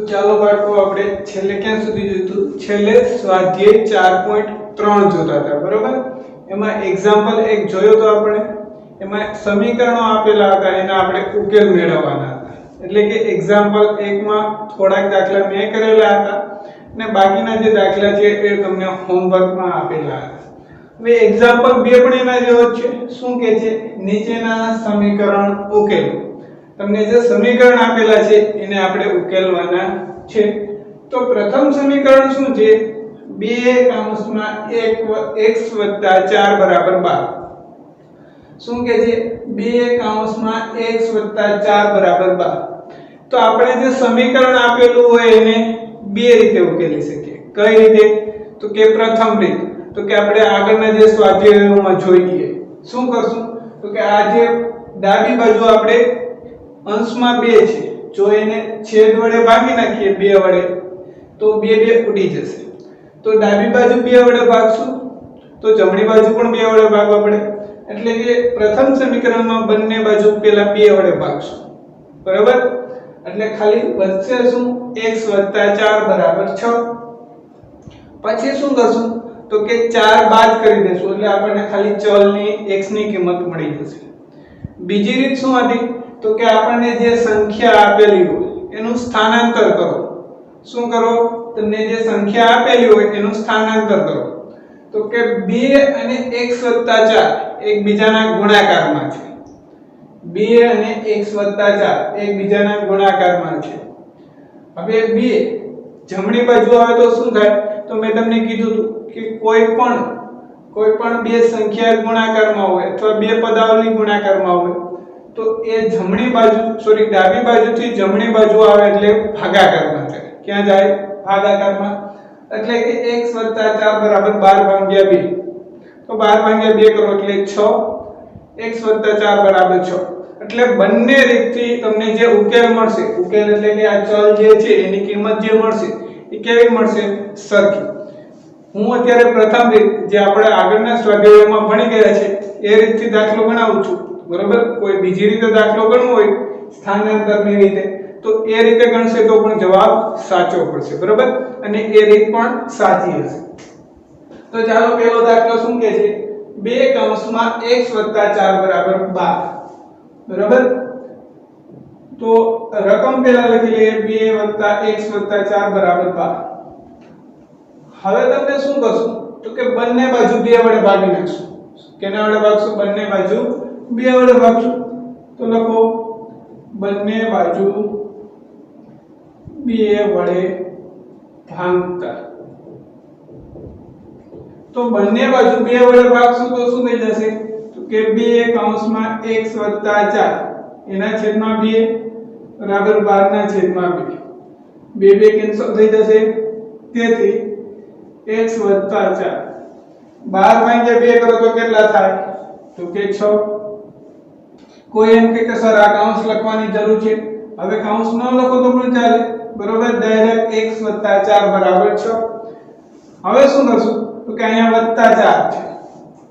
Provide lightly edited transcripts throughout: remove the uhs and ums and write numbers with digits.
ચાલો બાળકો આપણે છેલ્લે ક્યાં સુધી જોઈતું છેલ્લે સ્વાધ્યાય 4.3 જોતા હતા બરોબર એમાં એક્ઝામ્પલ એક જોયો તો આપણે એમાં સમીકરણો આપેલા હતા એના આપણે ઉકેલ મેળવવાના હતા એટલે કે એક્ઝામ્પલ 1 માં થોડાક દાખલા મેં કરેલા હતા અને બાકીના જે દાખલા છે એ તમને હોમવર્કમાં આપેલા હતા હવે એક્ઝામ્પલ 2 પણ એના જેવો જ છે શું કહે છે નીચેના સમીકરણ ઉકેલો તમને જે સમીકરણ આપેલા છે એને આપણે ઉકેલવાના છે તો પ્રથમ સમીકરણ શું છે 2x + 4 = 12 શું કહે છે 2x + 4 = 12 તો આપણે જે સમીકરણ આપેલું હોય એને બે રીતે ઉકેલી શકીએ કઈ રીતે તો કે પ્રથમ રીત તો કે આપણે આગળના જે સ્વાધ્યાયોમાં જોઈએ શું કરશું તો કે આ જે ડાબી બાજુ આપણે અંશમાં 2 છે જો એને છેદ વડે ભાગી નાખીએ 2 વડે તો 2 ઉડી જશે તો ડાબી બાજુ 2 વડે ભાગશું તો જમણી બાજુ પણ 2 વડે ભાગવા પડે એટલે કે પ્રથમ સમીકરણમાં બંને બાજુ પહેલા 2 વડે ભાગશું બરાબર એટલે ખાલી વધશે શું x + 4 = 6 પછી શું કરશું તો કે 4 બાદ કરી દેશું એટલે આપણને ખાલી ચલની x ની કિંમત મળી જશે બીજી રીત શું હતી તો કે આપણને જે સંખ્યા આપેલી હોય એનું સ્થાનાંતર કરો શું કરો તમને જે સંખ્યા આપેલી હોય એનું સ્થાનાંતર કરો તો કે 2 અને x + 4 એકબીજાના ગુણાકારમાં છે 2 અને x + 4 એકબીજાના ગુણાકારમાં છે હવે 2 જમણી બાજુ આવે તો શું થાય તો મેં તમને કીધું હતું કે કોઈ પણ બે સંખ્યા ગુણાકારમાં હોય અથવા બે પદાવલી ગુણાકારમાં હોય તો એ જમણી બાજુ ડાબી બાજુથી જમણી બાજુ આવે એટલે ભાગાકારમાં જાય ક્યાં જાય ભાગાકારમાં એટલે કે x + 4 = 12/2 તો 12/2 કરો એટલે 6 x + 4 = 6 એટલે બંને રીતથી તમને જે ઉકેલ મળશે ઉકેલ એટલે કે આ ચલ જે છે એની કિંમત જે મળશે એ કેવી મળશે સરખી હું અત્યારે પ્રથમ રીત જે આપણે આગળના સ્વાધ્યાયોમાં ભણી ગયા છે એ રીતથી દાખલો ગણાવું છું બરોબર કોઈ બીજી રીતે દાખલો ગણવો હોય સ્થાનાંતરની રીતે તો એ રીતે ગણશે તો પણ જવાબ સાચો પડશે બરોબર અને એ રીત પણ સાચી હશે તો ચાલો પહેલો દાખલો શું કહે છે 2x + 4 = 12 બરોબર તો રકમ પહેલા લખી લઈએ 2 + x + 4 = 12 હવે તમને શું કરશું તો કે બંને બાજુ 2 વડે ભાગી નાખશું કેના વડે ભાગશું બંને બાજુ 2 વડે ભાગશું તો લખો બંને બાજુ 2 વડે ભાગતા તો બંને બાજુ 2 વડે ભાગશું તો શું થઈ જશે તો કે 2x + 4 એના છેદમાં 2 બરાબર 12 ના છેદમાં 2 2 કેન્સલ થઈ જશે તેથી x + 4 12/2 કરો તો કેટલા થાય તો કે 6 કોઈ એમ કે સર આ કૌંસ લખવાની જરૂર છે હવે કૌંસ ન લખો તો પણ ચાલે બરોબર ડાયરેક્ટ x + 4 = 6 હવે શું કરશું તો કે અહીંયા +4 છે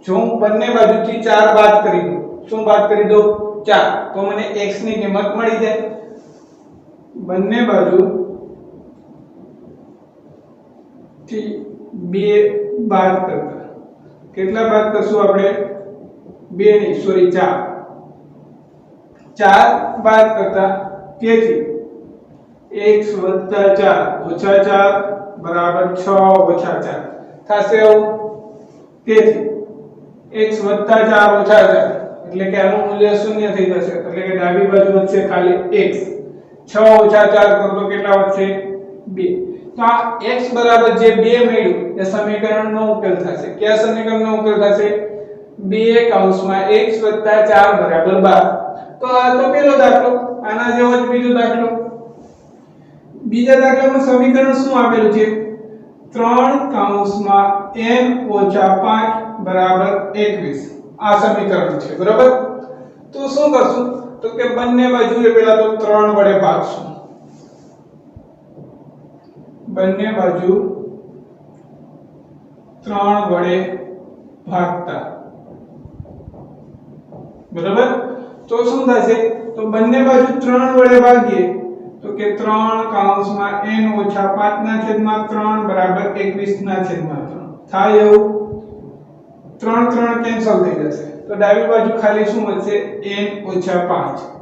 જો હું બંને બાજુથી 4 બાદ કરી દઉં શું બાદ કરી દઉં 4 તો મને x ની કિંમત મળી જાય બંને બાજુ થી 2 બાદ કરતા કેટલા બાદ કરશું આપણે 2 નહીં સોરી 4 બાદ કરતા તેથી x + 4 - 4 = 6 - 4 થશે આવું તેથી x + 4 - 4 એટલે કે આનું મૂલ્ય 0 થઈ જશે એટલે કે ડાબી બાજુ વધશે ખાલી x 6 - 4 કરો તો કેટલા વધશે 2 તો આ x બરાબર જે 2 મળ્યું એ સમીકરણનો ઉકેલ થશે કયા સમીકરણનો ઉકેલ થશે 2x + 4 = 12 તો આ તો પહેલો દાખલો આના જેવો જ બીજો દાખલો બીજા દાખલામાં સમીકરણ શું આપેલું છે 3n - 5 = 21 આ સમીકરણ છે બરાબર તો શું કરશું તો કે બંને બાજુએ પહેલા તો 3 વડે ભાગશું બંને બાજુ 3 વડે ભાગતા બરાબર તો શું થશે તો બંને બાજુ 3 વડે ભાગીએ તો કે 3 કૌંસમાં n ઓછા 5 ના છેદમાં 3 બરાબર 21 ના છેદમાં 3 થાય એવું 3 3 કેન્સલ થઈ જશે તો ડાબી બાજુ ખાલી શું વધશે n ઓછા 5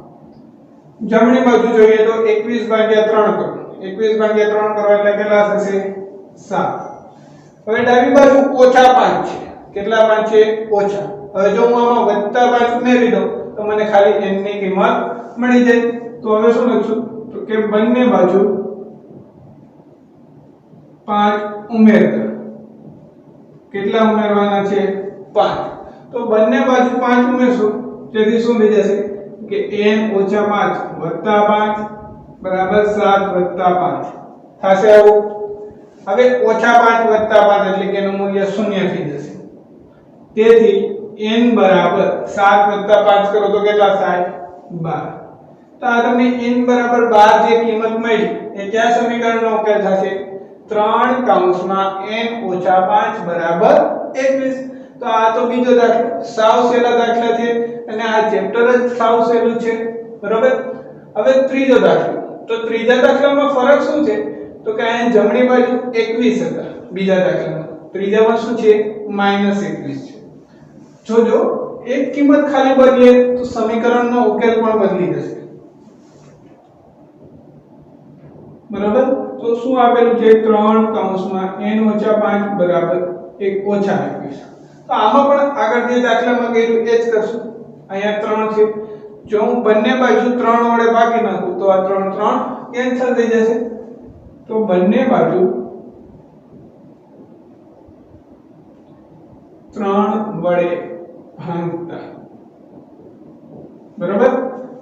જમણી બાજુ જોઈએ તો 21 ભાગ્યા 3 કરો 21 ભાગ્યા 3 કરો એટલે કેટલા થશે 7 હવે ડાબી બાજુ ઓછા 5 છે કેટલા 5 છે ઓછા હવે જો હું આમાં વત્તા 5 ઉમેરી દઉં તો મને ખાલી n ની કિંમત મળી જાય તો હવે શું લખશું તો કે બંને બાજુ 5 ઉમેરતા કેટલા ઉમેરવાના છે 5 તો બંને બાજુ 5 ઉમેરશું તેથી શું થઈ જશે કે n ઓછા 5 વત્તા 5 બરાબર 7 વત્તા 5 થશે આવું હવે ઓછા 5 વત્તા 5 એટલે કે એનું મૂલ્ય 0 થઈ જશે તેથી n બરાબર 7 વત્તા 5 કરો તો કેટલા થાય 12 તો આ તમને n બરાબર 12 જે કિંમત મળી એ કયા સમીકરણનો ઉકેલ થશે 3 કૌંસમાં n ઓછા 5 બરાબર 21 તો આ તો બીજો દાખલો સાવ સહેલા દાખલા છે અને આ ચેપ્ટર જ સાવ સહેલું છે બરાબર હવે ત્રીજો દાખલો તો ત્રીજા દાખલામાં ફરક શું છે તો કે અહીં જમણી બાજુ 21 હતા બીજા દાખલામાં ત્રીજામાં શું છે -21 છે જોજો એક કિંમત ખાલી બદલીએ તો સમીકરણનો ઉકેલ પણ બદલી જશે બરાબર તો શું આપેલું છે 3 કૌંસમાં n ઓછા 5 બરાબર 1 ઓછા 21 તો આમાં પણ આગળ જે દાખલામાં કર્યું એ જ કરશું અહીંયા 3 છે જો હું બંને બાજુ 3 વડે ભાગી નાખું તો આ 3 3 કેન્સલ થઈ જશે તો બંને બાજુ 3 વડે ભાગતા બરાબર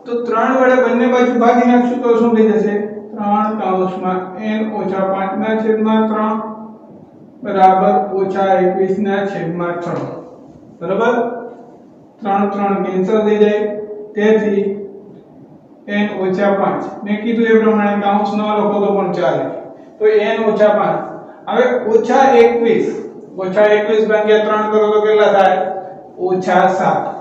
તો 3 વડે બંને બાજુ ભાગી નાખશું તો શું થઈ જશે 3 કૌંસમાં n ઓછા 5 ના છેદમાં 3 બરાબર ઓછા 21 ના છેદમાં 3 બરાબર 3 3 કેન્સલ થઈ જાય તેથી n ઓછા 5 મેં કીધું એ પ્રમાણે કૌંસ ન લખો તો પણ ચાલે તો n ઓછા 5 હવે ઓછા 21 ભાગ્યા 3 કરો તો કેટલા થાય ઓછા 7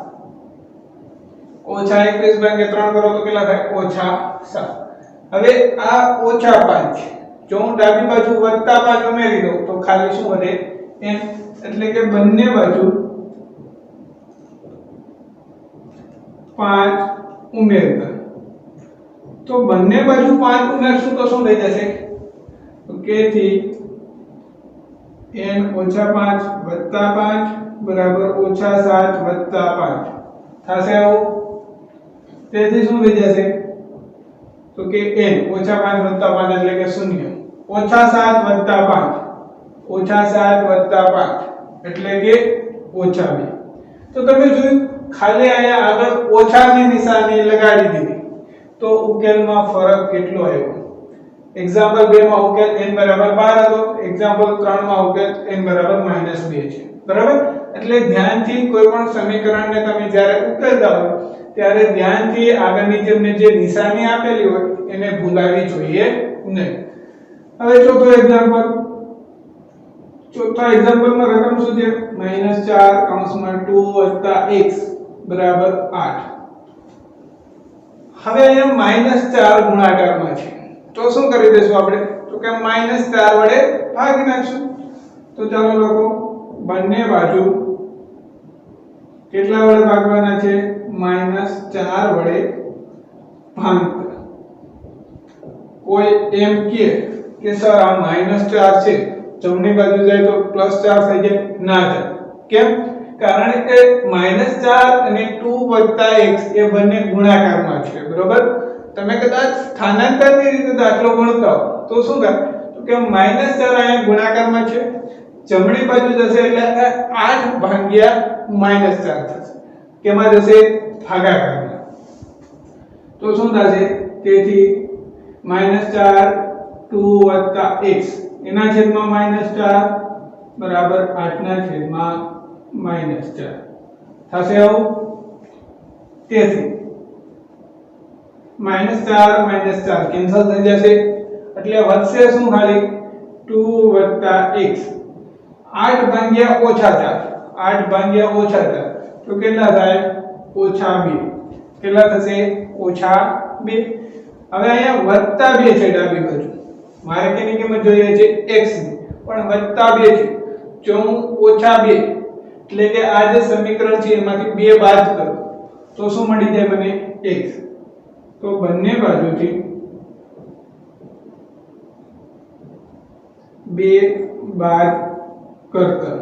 ઓછા 21 ભાગ્યા 3 કરો તો કેટલા થાય ઓછા 7 હવે આ ઓછા 5 જો હું ડાબી બાજુ વત્તા 5 ઉમેરી દઉં તો ખાલી શું વધે n એટલે કે બંને બાજુ 5 ઉમેરતા તો બંને બાજુ 5 ઉમેરશું તો શું થઈ જશે તો કેથી n ઓછા 5 વત્તા 5 બરાબર ઓછા 7 વત્તા 5 થશે આવું તેથી શું થઈ જશે તો કે n ઓછા 5 વત્તા 5 એટલે કે 0 ઓછા 7 વત્તા 5 ઓછા 7 વત્તા 5 એટલે કે ઓછા 2 તો તમે જોયું ખાલી અહીંયા આગળ ઓછાની નિશાની લગાડી દીધી તો ઉકેલમાં ફરક કેટલો આવ્યો એક્ઝામ્પલ 2 માં ઉકેલ n બરાબર 12 હતો એક્ઝામ્પલ 3 માં ઉકેલ n બરાબર -2 છે બરાબર એટલે ધ્યાનથી કોઈ પણ સમીકરણને તમે જ્યારે ઉકેલતા હો ત્યારે ધ્યાનથી આગળની જે નિશાની આપેલી હોય એને ભૂલાવી જોઈએ નહીં હવે ચોથો એક્ઝામ્પલમાં રકમ શું છે -4 કૌંસમાં 2 + x બરાબર 8 હવે અહીંયા -4 ગુણાકારમાં છે તો શું કરી દેશું આપણે તો કે -4 વડે ભાગી નાખશું તો ચાલો લખો બંને બાજુ કેટલા વડે ભાગવાના છે -4 વડે ભાગતા કોઈ એમ કે સર આ -4 છે જમણી બાજુ જાય તો +4 થઈ જાય ના થાય કેમ કારણ કે -4 અને 2 + x એ બંને ગુણાકારમાં છે બરોબર તમે કદાચ સ્થાનાંતરની રીતે દાખલો ગણતા હો તો શું થાય તો કે -4 અહીંયા ગુણાકારમાં છે જમણી બાજુ જશે એટલે 8 ભાગ્યા -4 થશે કેમાં જશે ભાગાકારમાં તો શું થશે તેથી -4 2 + x એના છેદમાં -4 બરાબર 8 ના છેદમાં -4 થશે આવું તેથી -4 કેન્સલ થઈ જશે એટલે વધશે શું ખાલી 2 + x 8 ભાગ્યા -4 8 ભાગ્યા -4 તો કેટલા થાય -2 કેટલા થશે -2 હવે અહીંયા વત્તા 2 છે ડાબી બાજુ, મારે કેની કિંમત જોઈએ છે x ની, પણ વત્તા 2 છે. જો હું ઓછા 2 એટલે કે આ જે સમીકરણ છે એમાંથી 2 બાદ કરું તો શું મળી જાય મને x. તો બંને બાજુથી 2 બાદ કરતા,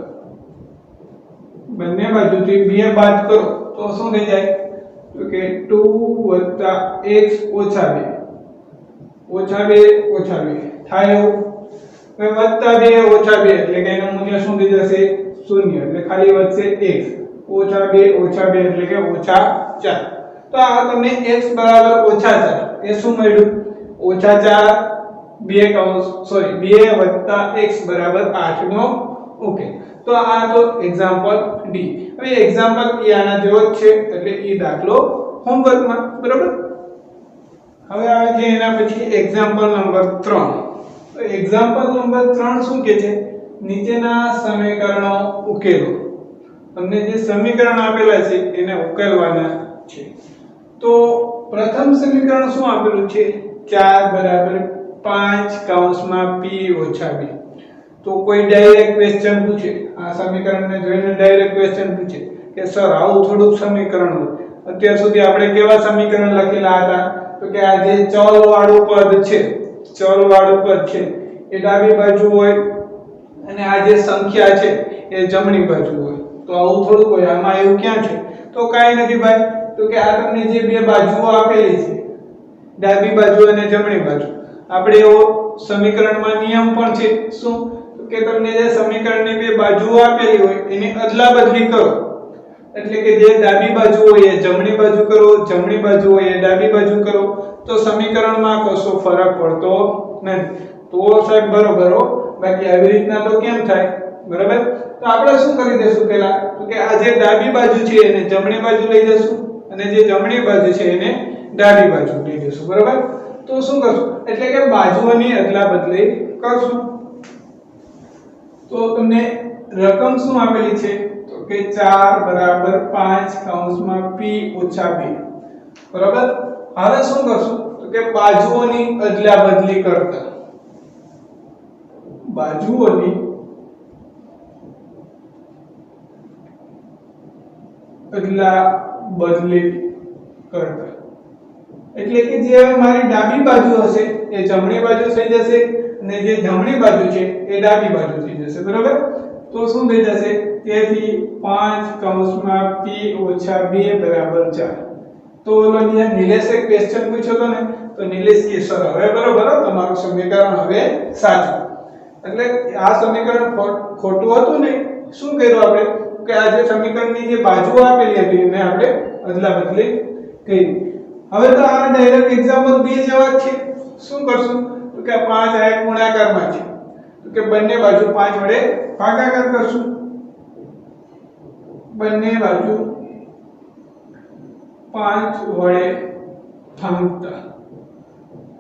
બંને બાજુથી 2 બાદ કરો તો શું થઈ જાય તો કે 2 x ઓછા 2 થાય એવું. હવે વત્તા 2 ઓછા 2 એટલે કે એનું મૂલ્ય શું થઈ જશે 0, એટલે ખાલી વધશે x. ઓછા 2 એટલે કે ઓછા 4. તો આ તમને x બરાબર ઓછા 4 એ શું મળ્યું ઓછા 4 2 x બરાબર 8 નો ઓકે. તો આ તો એક્ઝામ્પલ ડી. હવે એક્ઝામ્પલ એ આના જેવો જ છે એટલે એ દાખલો હોમવર્કમાં બરાબર. હવે આવે છે એના પછી એક્ઝામ્પલ નંબર 3. તો એક્ઝામ્પલ નંબર 3 શું કહે છે નીચેના સમીકરણો ઉકેલો. તમને જે સમીકરણ આપેલા છે એને ઉકેલવાના છે. તો પ્રથમ સમીકરણ શું આપેલું છે 4 5 કૌંસમાં p ઓછા 2. તો કોઈ ડાયરેક્ટ ક્વેશ્ચન પૂછે, આ સમીકરણને જોઈને ડાયરેક્ટ ક્વેશ્ચન પૂછે કે સર આવું થોડુંક સમીકરણ હોય. અત્યાર સુધી આપણે કેવા સમીકરણ લખેલા હતા તો કે આ જે ચલ વાળું પદ છે એ ડાબી બાજુ હોય અને આ જે સંખ્યા છે એ જમણી બાજુ હોય. તો આવું થોડુંક હોય. આમાં એવું ક્યાં છે તો કાઈ નથી ભાઈ. તો કે આ તમને જે બે બાજુઓ આપેલી છે ડાબી બાજુ અને જમણી બાજુ, આપણે એવો સમીકરણમાં નિયમ પણ છે શું કે તમને જે સમીકરણની બે બાજુઓ આપેલી હોય એની અદલાબદલી કરો. એટલે કે જે ડાબી બાજુ હોય એ જમણી બાજુ કરો, જમણી બાજુ હોય એ ડાબી બાજુ કરો, તો સમીકરણમાં કશો ફરક પડતો નથી. તો સાહેબ બરોબર હો, બાકી આવી રીતના તો કેમ થાય બરાબર. તો આપણે શું કરી દેશું પહેલા તો કે આ જે ડાબી બાજુ છે એને જમણી બાજુ લઈ જશું અને જે જમણી બાજુ છે એને ડાબી બાજુ લઈ જશું બરાબર. તો શું કરશું એટલે કે બાજુઓની અદલાબદલી કરશું. તો તમને રકમ શું આપેલી છે તો કે 4 5 કૌંસમાં p ઓછા 2 બરાબર. હવે શું કરશું તો કે બાજુઓની અદલાબદલી કરતા, બાજુઓની અદલાબદલી કરતા એટલે કે જે મારી ડાબી બાજુ હશે એ જમણી બાજુ થઈ જશે અને જે જમણી બાજુ છે એ ડાબી બાજુ થઈ જશે બરાબર. તો શું થઈ જશે તેથી 5 કૌંસમાં p ઓછા 2 બરાબર 4. તો અહીંયા નિલેશે ક્વેશ્ચન પૂછ્યો તો ને તો નિલેશ કે સર હવે બરાબર તમારું સમીકરણ હવે સાચું. એટલે આ સમીકરણ ખોટું હતું ને શું કર્યું આપણે કે આ જે સમીકરણની જે બાજુઓ આપેલી હતી એને આપણે અદલાબદલી કરી. હવે તો આ ડાયરેક્ટ એક્ઝામ્પલ 2 જેવા છે. શું કરશું તો કે 5 આ એક ગુણાકારમાં છે તો કે બંને બાજુ 5 વડે ભાગાકાર કરશું. બંને બાજુ 5 વડે ભાગતા,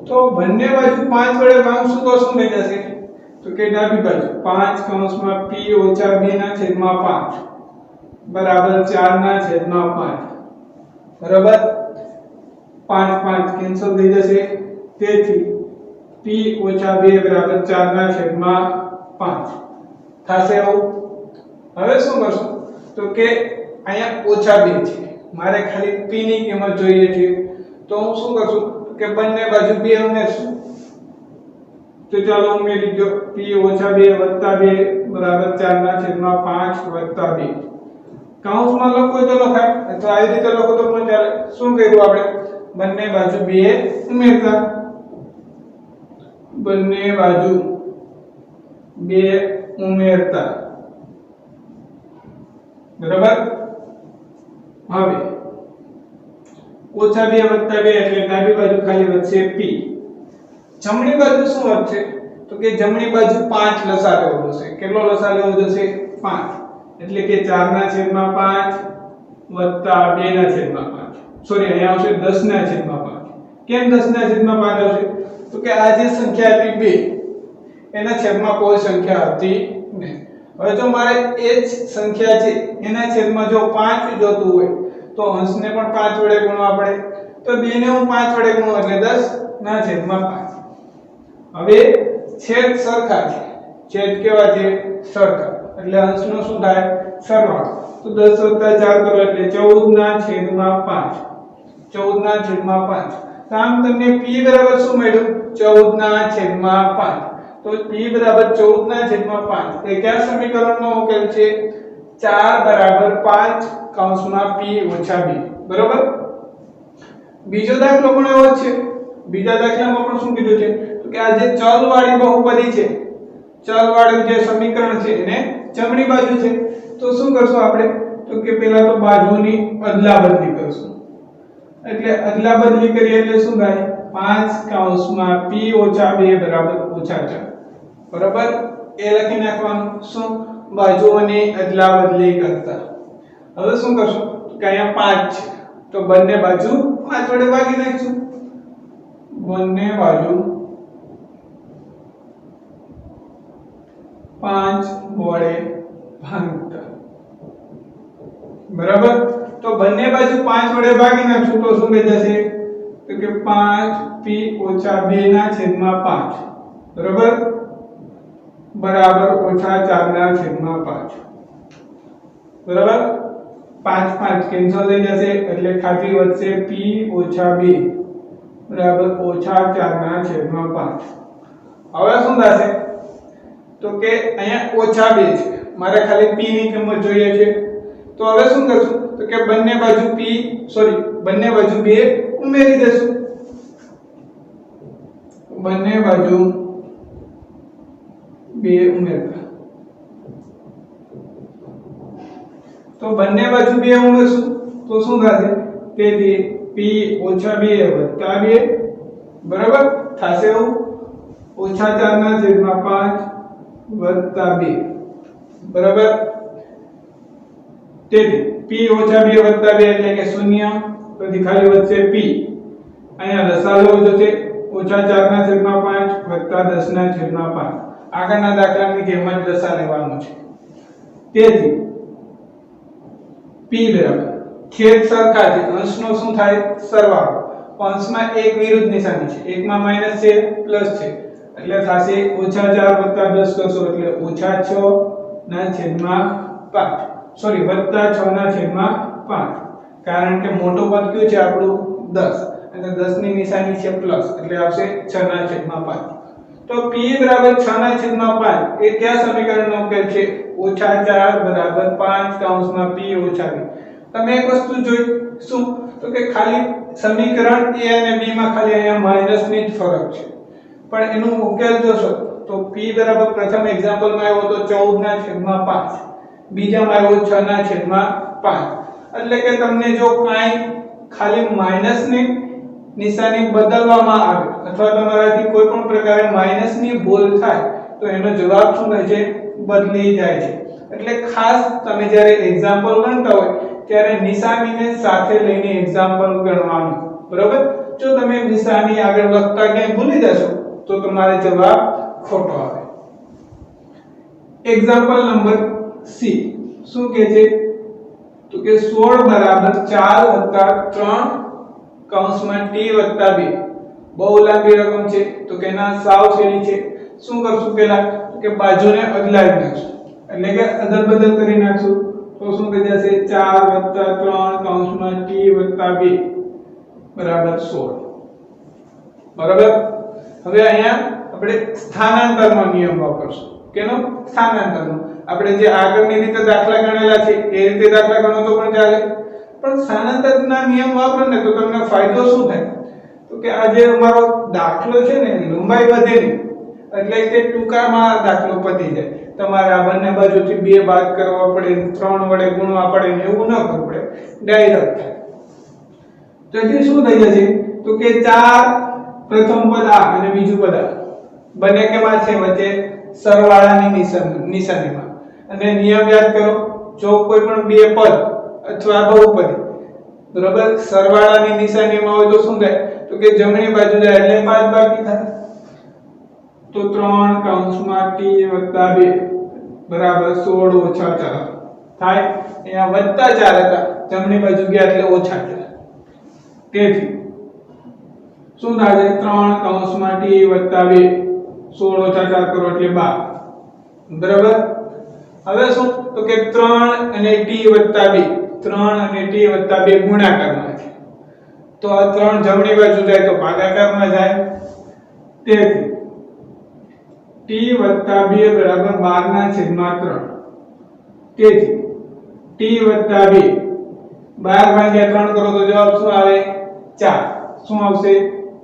તો બંને બાજુ 5 વડે ભાગશું તો શું થઈ જશે તો કે ડાબી બાજુ 5 કૌંસમાં p ઓછા 2 ના છેદમાં 5 બરાબર 4 ના છેદમાં 5 બરાબર. 5 5 કેન્સલ થઈ જશે તેથી p ઓછા 2 બરાબર 4 ના છેદમાં 5 થશે એવું. હવે શું કરશું તો કે અહીંયા ઓછા 2 છે, મારે ખાલી p ની કિંમત જોઈએ છે. તો હું શું કરશું કે બંને બાજુ 2 ઉમેરશું. તો ચાલો ઉમેરી દો p ઓછા 2 વત્તા 2 બરાબર 4 ના છેદમાં 5 વત્તા 2. કૌંસમાં લખો તો લખાય અથવા આવી રીતે લખો તો પણ ચાલે. શું કર્યું આપણે બંને બાજુ 2 ઉમેરતા, બંને બાજુ 2 ઉમેરતા બરાબર. હવે ઓછા 2 વત્તા 2 એટલે ડાબી બાજુ ખાલી વધશે p. જમણી બાજુ શું વધશે તો કે જમણી બાજુ 5 લસા લેવો જશે. કેટલો લસા લેવો જશે 5 એટલે કે 4 ના છેદમાં 5 વત્તા 2 ના છેદમાં 5. સોરી અહીંયા આવશે 10 ના છેદમાં 5. કેમ 10 ના છેદમાં 5 આવશે તો કે આ જે સંખ્યા હતી 2 એના છેદમાં કોઈ સંખ્યા હતી નહીં. હવે જો મારે એ જ સંખ્યા છે એના છેદમાં જો 5 જોતું હોય તો અંશને પણ 5 વડે ગુણવા પડે. તો 2 ને હું 5 વડે ગુણું એટલે 10 ના છેદમાં 5 હવે છેદ સરખા છે છેદ કેવા છે સરખા એટલે અંશનો શું થાય સરવાળો તો 10 + 4 કરો એટલે 14 ના છેદમાં 5 14 ના છેદમાં 5 તો આમ તમને p બરાબર શું મળ્યું 14 ના છેદમાં 5 તો p બરાબર 14 ના છેદમાં 5 એ કયા સમીકરણનો ઉકેલ છે 4 બરાબર 5 કૌંસમાં p ઓછા b બરાબર બીજો દાખલો પણ એવો જ છે બીજા દાખલામાં પણ શું કીધું છે તો કે આ જે ચલ વાળી બહુપદી છે ચલ વાળું જે સમીકરણ છે એને જમણી બાજુ છે તો શું કરશું આપણે તો કે પહેલા તો બાજુની અદલાબદલી કરશું એટલે અદલાબદલી કરીએ એટલે શું થાય 5 કૌંસમાં p ઓછા 2 બરાબર ઓછા 4 બરાબર એ લખી નાખવાનું શું બાજુઓની અદલાબદલી કરતા હવે શું કરશું કે અહીંયા 5 છે તો બંને બાજુ 5 વડે ભાગી નાખશું બંને બાજુ 5 વડે ભાગતા બરાબર તો બંને બાજુ 5 વડે ભાગી નાખશું તો શું થઈ જશે તો કે 5p ઓછા 2 ના છેદમાં 5 બરાબર બરાબર ઓછા 4 ના છેદમાં 5 બરાબર 5 5 કેન્સલ થઈ જશે એટલે ખાલી વધશે p ઓછા 2 બરાબર ઓછા 4 ના છેદમાં 5 હવે શું થશે તો કે અહીંયા ઓછા 2 છે મારે ખાલી p ની કિંમત જોઈએ છે તો હવે શું કરશું તો કે બંને બાજુ બંને બાજુ 2 ઉમેરી દેશું બંને બાજુ 2 ઉમેરતા તો બંને બાજુ 2 ઉમેરશું તો શું થશે તેથી p ઓછા 2 વત્તા 2 બરાબર થશે એવું ઓછા 4 ના છેદમાં 5 વત્તા 2 બરાબર તેથી p ઓછા 2 વત્તા 2 એટલે કે 0 પછી ખાલી વધશે p અહીંયા લસાઅ જશે ઓછા 4 ના છેદમાં 5 વત્તા 10 ના છેદમાં 5 આગળના દાખલાની જેમ જ લસાઅ લેવાનું છે તેથી p બરાબર છેદ સરખા છે અંશનો શું થાય સરવાળો અંશમાં એક વિરુદ્ધ નિશાની છે એકમાં માઈનસ છે પ્લસ છે એટલે થશે ઓછા 4 વત્તા 10 કરશો એટલે ઓછા 6 ના છેદમાં 5 સોરી વત્તા 6 ના છેદમાં 5 કારણ કે મોટો પદ કયું છે આપણું 10 અને 10 ની નિશાની છે પ્લસ એટલે આવશે 6 ના છેદમાં 5 તો p બરાબર 6 ના છેદમાં 5 એ કયા સમીકરણનો ઉકેલ છે ઓછા 4 બરાબર 5 કૌંસમાં p ઓછા 2 તમે એક વસ્તુ જોઈ શું તો કે ખાલી સમીકરણ a અને b માં ખાલી અહીંયા માઈનસ ની જ ફરક છે પણ એનો ઉકેલ જોશો તો p બરાબર પ્રથમ એક્ઝામ્પલ માં આવ્યો તો 14 ના છેદમાં 5 બીજામાં આવ્યો 6 ના છેદમાં 5 એટલે કે તમને જો કાઈ ખાલી માઈનસ ની નિશાની બદલવામાં આવે અથવા તમારાથી કોઈ પણ પ્રકારે માઈનસ ની ભૂલ થાય તો એનો જવાબ શું થાય છે બદલી જાય છે એટલે ખાસ તમે જ્યારે એક્ઝામ્પલ ગણતા હોય ત્યારે નિશાનીને સાથે લઈને એક્ઝામ્પલ ગણવાનું બરાબર જો તમે નિશાની આગળ લખતા ક્યાંય ભૂલી જશો તો તમારો જવાબ ખોટો આવે એક્ઝામ્પલ નંબર સી શું કહે છે તો કે 16 બરાબર 4 વત્તા 3 કૌંસમાં t વત્તા 2 બહુ લાંબી રકમ છે તો કે ના સાવ સહેલી છે શું કરશું પહેલા તો કે બાજુને અદલાવી નાખશું એટલે કે અદલ-બદલ કરી નાખશું તો શું થઈ જશે 4 વત્તા 3 કૌંસમાં t વત્તા 2 બરાબર 16 બરાબર હવે અહીંયા આપણે સ્થાનાંતરનો નિયમ વાપરશું કેનો સ્થાનાંતરનો આપણે જે આગળની રીતે દાખલા ગણેલા છે એ રીતે દાખલા ગણો તો પણ ચાલે પણ સ્થાનાંતરના નિયમ વાપરો ને તો તમને ફાયદો શું થાય તો કે આ જે અમારો દાખલો છે ને લંબાઈ વધે નહીં એટલે કે ટૂંકામાં દાખલો પતી જાય તમારે આ બંને બાજુથી 2 બાદ કરવા પડે 3 વડે ગુણવા પડે ને એવું ન કરવું પડે ડાયરેક્ટ થાય તો એટલે શું થઈ જશે તો કે 4 પ્રથમ પદ આ અને બીજું પદ આ બંને કેમાં છે વચ્ચે સરવાળાની નિશાનીમાં અને નિયમ યાદ કરો જો કોઈ પણ બે પદ અથવા બહુપદી બરાબર સરવાળાની નિશાનીમાં હોય તો શું થાય તો કે જમણી બાજુ જાય એટલે 5 બાકી થાય તો 3 કૌંસમાં t વત્તા 2 બરાબર 16 ઓછા 4 થાય અહીંયા વત્તા 4 હતા જમણી બાજુ ગયા એટલે ઓછા 4 તેથી શું થાય છે 3 કૌંસમાં t વત્તા 2 16 ઓછા 4 કરો એટલે 12 બરાબર હવે શું તો કે 3 અને t વત્તા 2 3 અને t વત્તા 2 ગુણાકારમાં છે તો આ 3 જમણી બાજુ જાય તો ભાગાકારમાં જાય તેથી t વત્તા 2 બરાબર 12 ના છેદમાં 3 તેથી t વત્તા 2 12 ભાગ્યા 3 કરો તો જવાબ શું આવે 4 શું આવશે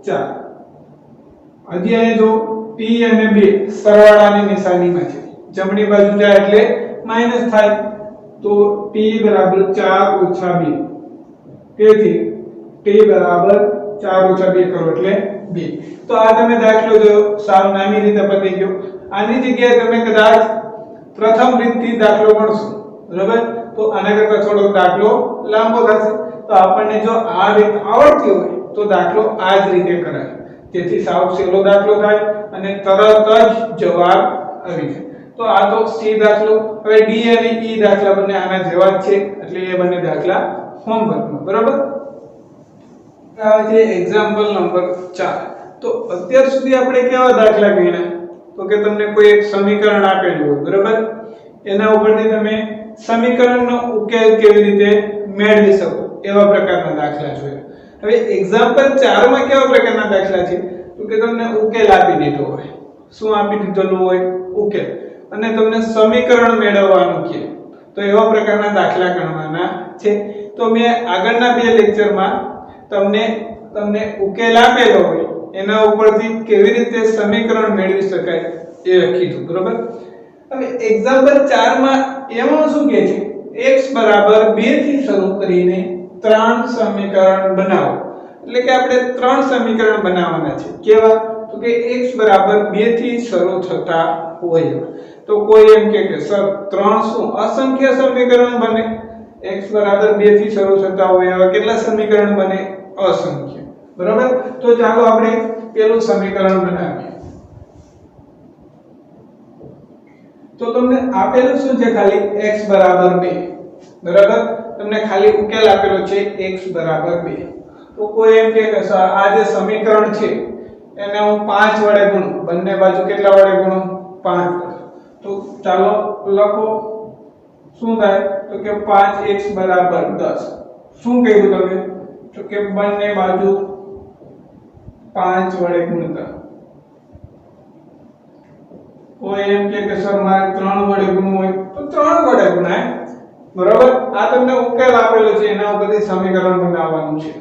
4 હજી અહીં જો t અને 2 સરવાળાની નિશાનીમાં છે જમણી બાજુ જાય એટલે માઈનસ થાય તો t બરાબર 4 ઓછા 2 તેથી t બરાબર 4 ઓછા 2 કરો એટલે 2 તો આ તમે દાખલો જો સાવ નાની રીતે પતી ગયો આની જગ્યાએ તમે કદાચ પ્રથમ રીતથી દાખલો ગણશો બરાબર તો આના કરતા થોડો દાખલો લાંબો થશે તો આપણને જો આ રીત આવડતી હોય તો દાખલો આ જ રીતે કરાય જેથી સાવ સહેલો દાખલો થાય અને તરત જ જવાબ આવી જાય તો આ તો સી દાખલો હવે ડી અને ઈ દાખલા બંને આના જેવા જ છે એટલે એ બંને દાખલા હોમવર્કમાં બરાબર આ છે એક્ઝામ્પલ નંબર 4 તો અત્યાર સુધી આપણે કેવા દાખલા ગણ્યા તો કે તમને કોઈ એક સમીકરણ આપેલું હોય બરાબર એના ઉપરથી તમે સમીકરણનો ઉકેલ કેવી રીતે મેળવી શકો એવા પ્રકારના દાખલા જોયા હવે એક્ઝામ્પલ 4 માં કેવા પ્રકારના દાખલા છે તો કે તમને ઉકેલ આપી દીધો હોય શું આપી દીધેલું હોય ઉકેલ અને તમને સમીકરણ મેળવવાનું છે તો એવા પ્રકારના દાખલા ગણવાના છે તો મેં આગળના બે લેક્ચરમાં તમને ઉકેલ આપેલો હોય એના ઉપરથી કેવી રીતે સમીકરણ મેળવી શકાય એ કીધું બરોબર હવે એક્ઝામ્પલ 4 માં એમાં શું કહે છે x 2 થી શરૂ કરીને 3 સમીકરણ બનાવો એટલે કે આપણે 3 સમીકરણ બનાવવાના છે કેવા તો કે x 2 થી શરૂ થતા હોય તો કોઈ એમ કે સર 3 શું અસંખ્ય સમીકરણ બને x 2 થી શરૂ થતા હોય એવા કેટલા સમીકરણ બને અસંખ્ય બરાબર તો ચાલો આપણે પેલું સમીકરણ બનાવીએ તો તમને આપેલું શું છે ખાલી x 2 બરાબર તમને ખાલી ઉકેલ આપેલો છે x 2 તો કોઈ એમ કે સર આ જે સમીકરણ છે એને હું 5 વડે ગુણું બંને બાજુ કેટલા વડે ગુણું 5 તો ચાલો લખો શું થાય તો કે 5x 10 શું કહ્યું તમે તો કે બંને બાજુ 5 વડે ગુણતા કોઈ એમ કે સર મારે 3 વડે ગુણવું હોય તો 3 વડે ગુણાય બરાબર આ તમને ઉકેલ આપેલો છે એના ઉપરથી સમીકરણ બનાવવાનું છે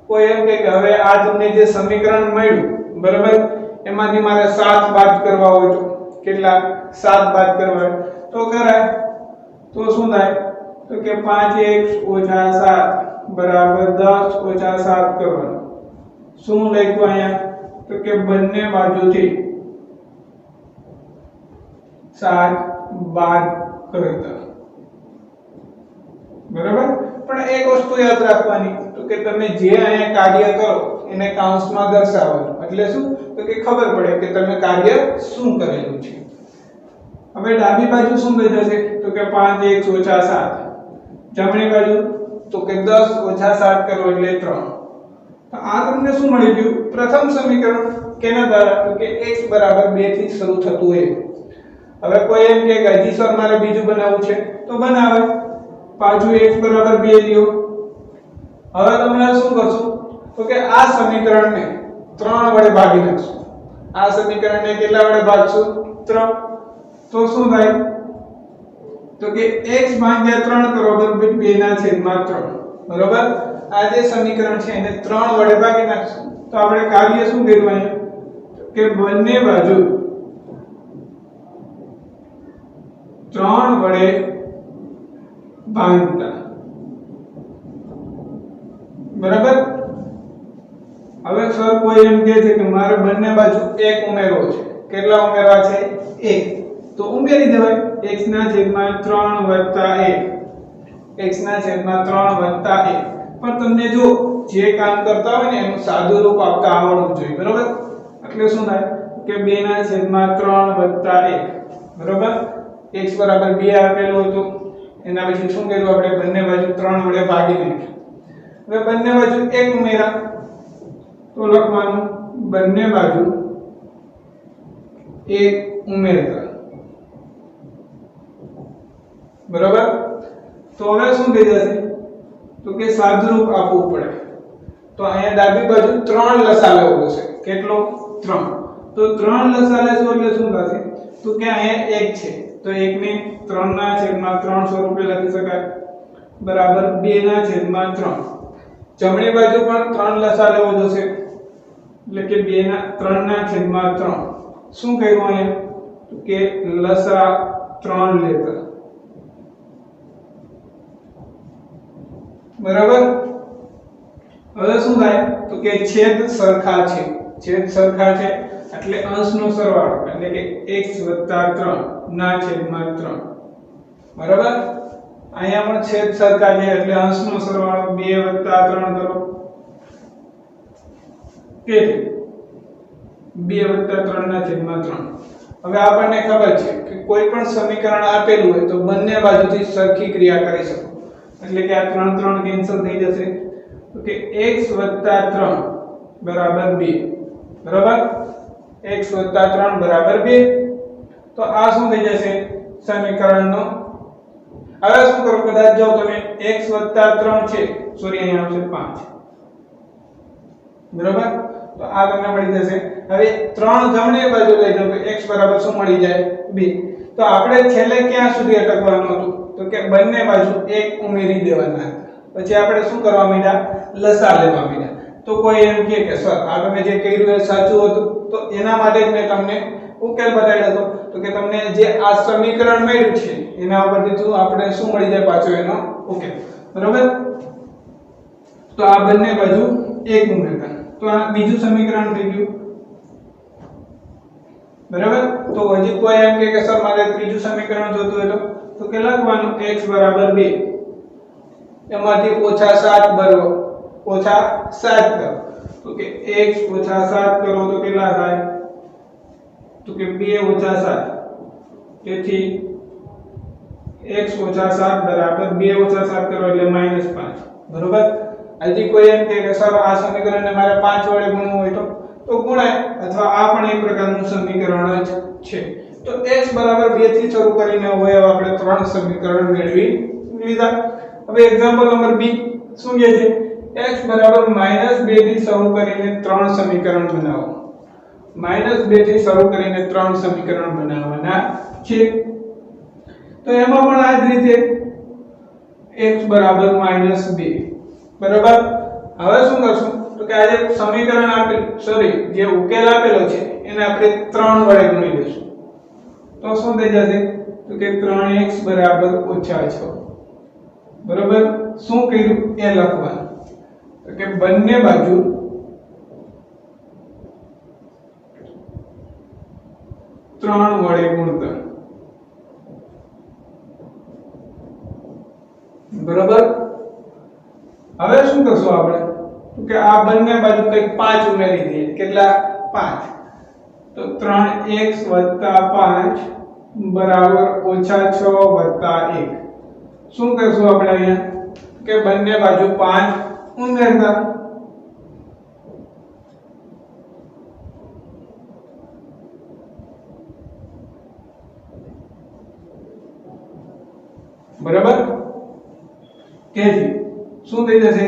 કોઈ એમ કે હવે આ તમને જે સમીકરણ મળ્યું બરાબર એમાંથી મારે 7 બાદ કરવા હોય તો કેટલા 7 બાદ કરવા હોય તો કરાય તો શું થાય તો કે 5x 7 બરાબર 10 7 કરવાનું શું લખ્યું અહીંયા તો કે બંને બાજુથી 7 બાદ કરતા બરાબર પણ એક વસ્તુ યાદ રાખવાની તો કે તમે જે અહીંયા કાર્ય કરો એને કૌંસમાં દર્શાવવાનું એટલે શું તો કે ખબર પડે કે તમે કાર્ય શું કરેલું છે હવે ડાબી બાજુ શું થઈ જશે તો કે 5x 7 જમણી બાજુ તો કે 10 7 કરો એટલે 3 તો આ તમને શું મળી ગયું પ્રથમ સમીકરણ કેના દ્વારા તો કે x 2 થી શરૂ થતું હોય હવે કોઈ એમ કે હજી સર મારે બીજું બનાવવું છે તો બનાવે પાછું x 2 લ્યો હવે તમે શું કરશો તો કે આ સમીકરણને 3 વડે ભાગી નાખશો આ સમીકરણને કેટલા વડે ભાગશો 3 તો શું થાય તો કે x ભાગ્યા 3 કરો બરાબર 2 ના છેદમાં 3 બરાબર આ જે સમીકરણ છે એને 3 વડે ભાગી નાખશો તો આપણે કાર્ય શું કર્યું અહીંયા કે બંને બાજુ 3 વડે ભાગતા બરાબર હવે સર કોઈ એમ કહે છે કે મારે બંને બાજુ 1 ઉમેરવો છે કેટલા ઉમેરવા છે 1 તો ઉમેરી દેવાય x ના છેદમાં 3 1 x ના છેદમાં 3 1 પણ તમને જો જે કામ કરતા હોય ને એનું સાદું રૂપ આપતા આવડવું જોઈએ બરાબર એટલે શું થાય કે 2 ના છેદમાં 3 1 બરાબર x બરાબર 2 આપેલું હતું એના પછી શું કર્યું આપણે બંને બાજુ 3 વડે ભાગી નાખ્યું હવે બંને બાજુ 1 ઉમેરા તો લખવાનું બંને બાજુ 1 ઉમેરતા, બરાબર। તો હવે શું થઈ જશે તો કે સાદુરૂપ આપવું પડે, તો અહીંયા ડાબી બાજુ 3 લસા લેવો પડશે, કેટલો 3, તો 3 લસા લેશો એટલે શું થશે તો કે અહીંયા 1 છે તો 1 ને 3 ના છેદમાં 3 સ્વરૂપે લખી શકાય, બરાબર 2 ના છેદમાં 3, જમણી બાજુ પણ 3 લસા લેવો જોશે એટલે કે 2 ના 3 ના છેદમાં 3, શું કર્યું અહીંયા તો કે લસા 3 લેતા, બરાબર। હવે શું થાય તો કે છેદ સરખા છે, છેદ સરખા છે એટલે અંશનો સરવાળો એટલે કે x + 3 ના છેદમાં 3, બરાબર। અહીંયા પણ છેદ સરખા છે એટલે અંશનો સરવાળો 2 + 3 કરો, કેટલું 2 + 3 ના છેદમાં 3। હવે આપણને ખબર છે કે કોઈ પણ સમીકરણ આપેલું હોય તો બંને બાજુથી સરખી ક્રિયા કરી શકો, એટલે કે આ 3 3 કેન્સલ થઈ જશે તો કે x + 3 બરાબર 2, બરાબર, x + 3 બરાબર 2, તો આ શું થઈ જશે સમીકરણનો। હવે શું કરો કદાચ જો તમે x + 3 છે સોરી અહીંયા આવશે 5, બરાબર, તો આ તમને મળી જશે। હવે 3 જમણી બાજુ લઈ જાવ તો x બરાબર શું મળી જાય 2, તો આપણે છેલ્લે ક્યાં સુધી અટકવાનું હતું તો કે બંને બાજુ 1 ઉમેરી દેવાના, પછી આપણે શું કરવા માંડ્યા લસા લેવા માંડ્યા। તો કોઈ એમ કહે કે સર આ તમે જે કર્યું એ સાચું હતું, તો એના માટે જ મેં તમને ઉકેલ બતાવ્યો હતો, તો કે તમને જે આ સમીકરણ મળ્યું છે એના ઉપરથી તો આપણે શું મળી જાય પાછો એનો ઉકેલ, બરાબર। તો આ બંને બાજુ 1 ઉમેરતા, તો આ બીજું સમીકરણ થઈ ગયું, બરાબર। તો હજી કોઈ એમ કે સર મારે ત્રીજું સમીકરણ જોતું હોય તો કે લખવાનું x બરાબર 2, એમાંથી -7 ભરો, -7 કરો તો કે x -7 કરો તો કેટલા થાય તો કે 2 - 7, તેથી x -7 બરાબર 2 - 7 કરો એટલે -5, બરાબર। હજી કોઈ એમ કે સર આ સમીકરણને મારે 5 વડે ગુણવું હોય તો ગુણાય, અથવા આ પણ એક પ્રકારનું સમીકરણ જ છે। તો x બરાબર 2 થી શરૂ કરીને હવે આપણે 3 સમીકરણ મેળવી લીધા। હવે એક્ઝામ્પલ નંબર b શું કહે છે x બરાબર -2 થી શરૂ કરીને 3 સમીકરણ બનાવો, -2 થી શરૂ કરીને 3 સમીકરણ બનાવવાના છે। તો એમાં પણ આ જ રીતે x બરાબર -2, બરાબર। હવે શું કરશું તો કે આ જે સમીકરણ આપેલ સોરી જે ઉકેલ આપેલો છે એને આપણે 3 વડે ગુણી લઈશું, તો શું થઈ જશે તો કે 3x બરાબર -6, બરાબર। શું કર્યું એ લખવાનું તો કે બંને બાજુ ત્રણ વડે ગુણતા, બરાબર। હવે શું કરશું આપણે તો કે આ બંને બાજુ કંઈક 5 ઉમેરી દઈએ, કેટલા 5, તો 3x + 5 બરાબર -6 + 1, શું કરશું આપણે અહીંયા કે બંને બાજુ 5 ઉમેરતા, બરાબર। તેથી શું થઈ જશે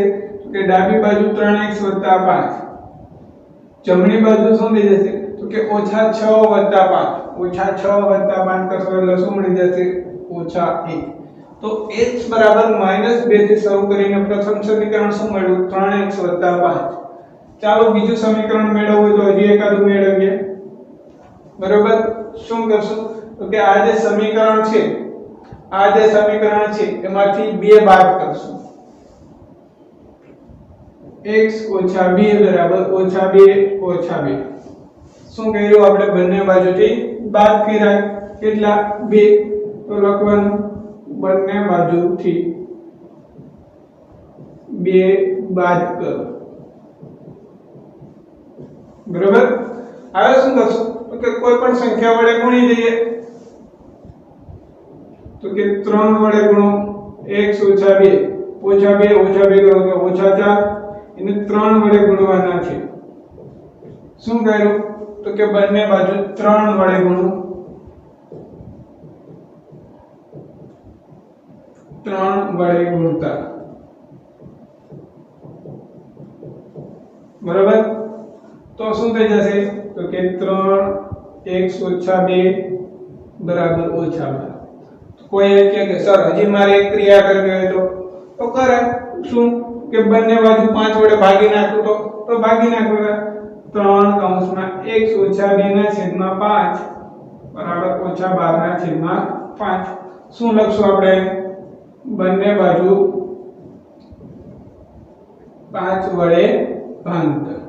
કે ડાબી બાજુ 3x + 5, જમણી બાજુ શું થઈ જશે તો કે -6 + 5, -6 + 5 કરશો એટલે શું મળી જશે -1। તો x બરાબર -2 થી શરૂ કરીને પ્રથમ સમીકરણ શું મળ્યું 3x + 5। ચાલો બીજું સમીકરણ મેળવવું હોય તો હજી એકાદું મેળવીએ, બરાબર। શું કરશું તો કે આ જે સમીકરણ છે એમાંથી 2 બાદ કરશું, x - 2 બરાબર -2 -2, શું કર્યું આપણે બંને બાજુથી બાદ કર્યા, કેટલા 2, તો લખવાનું બંને બાજુથી 2 બાદ કરો, બરાબર। હવે શું કરશું તો કે કોઈ પણ સંખ્યા વડે ગુણી દઈએ, તો કે 3 વડે ગુણો x - 2 -2 -2 કરો તો -4, એને 3 વડે ગુણવાના છે શું કર્યું તો કે બંને બાજુ 3 વડે ગુણો, 3 વડે ગુણતા, બરાબર. તો શું થઈ જશે તો કે 3x - 2 બરાબર -12. કોઈ એમ કે સર હજી મારે એક ક્રિયા કરવી હોય તો કરે. શું કે બંને બાજુ 5 વડે ભાગી નાખું તો ભાગી નાખો. 3 કૌંસમાં x - 2 ના છેદમાં 5 બરાબર -12 ના છેદમાં 5. શું લખશું આપણે? બંને બાજુ 5 વડે ભાંગતા.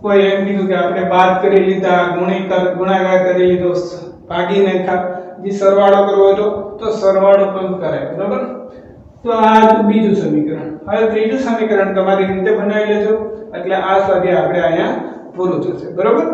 કોઈ એમ કીધું કે આપણે બાદ કરી લીધા, ગુણાકાર કરી લીધો, ભાગી નાખ્યા, જે સરવાળો કરવો હોય તો સરવાળો પણ કરાય, બરાબર. તો આ બીજું સમીકરણ. હવે ત્રીજું સમીકરણ તમારી રીતે બનાવી લેજો એટલે આ સ્વાધ્યાય આપણે અહીંયા પૂરું થશે, બરાબર.